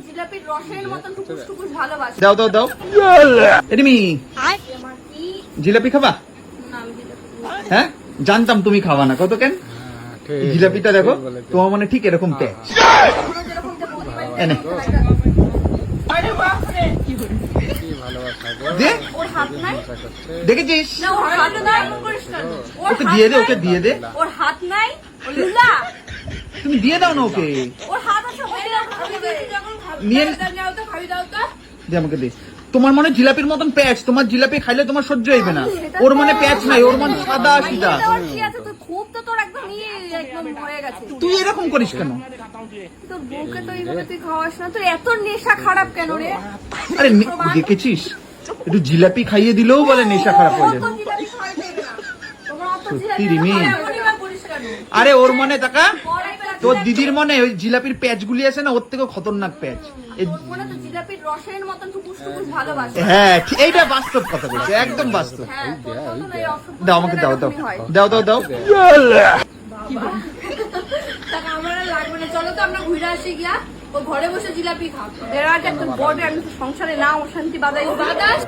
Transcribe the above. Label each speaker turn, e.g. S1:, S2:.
S1: জিলাপির রসের মতন টুকুস টুকুস ভালোবাসে।
S2: দাও দাও দাও এদিমি জিলাপি খাবা? হ্যাঁ জানতাম তুমি খাবা না, কত কেন? জিলাপিটা দেখো তোমার মানে ঠিক এরকম প্যাচ। এনে দেখেছিস? ওকে দিয়ে দে, ওকে দিয়ে দে।
S1: ওর হাত নাই,
S2: তুমি দিয়ে দাও না ওকে।
S1: ওর হাত আছে,
S2: নিয়ে দে আমাকে দে। তোমার মনে জিলাপির মতন প্যাচ, তোমার জিলাপি খাইলে তোমার সহ্য হইবে না। ওর মানে প্যাচ নাই, ওর মানে সাদা সিধা।
S1: খুব তো তোর একদম একদম হয়ে গেছে।
S2: তুই এরকম করিস কেন?
S1: তোর বউকে তো এইভাবে তুই খাওয়াস না, তোর এত নেশা খারাপ কেন রে?
S2: আরে দেখেছিস, একটু জিলাপি খাইয়ে দিলেও বলে নেশা খারাপ হয়ে যাবে। সত্যি রিমি। আরে ওর মনে টাকা, তোর দিদির মনে ওই জিলাপির প্যাচ গুলি আছে না, ওর থেকে খতরনাক প্যাচ। হ্যাঁ এইটা বাস্তব কথা বলছে, একদম বাস্তব। দাও আমাকে, দাও দাও দাও দাও দাও।
S1: আমার লাগবে না, চলো তো আমরা ঘুরে আসি গিয়া। ও ঘরে বসে জিলাপি খাও, এর আগে একদম বড় সংসারে না অশান্তি বাদাই বাদাস।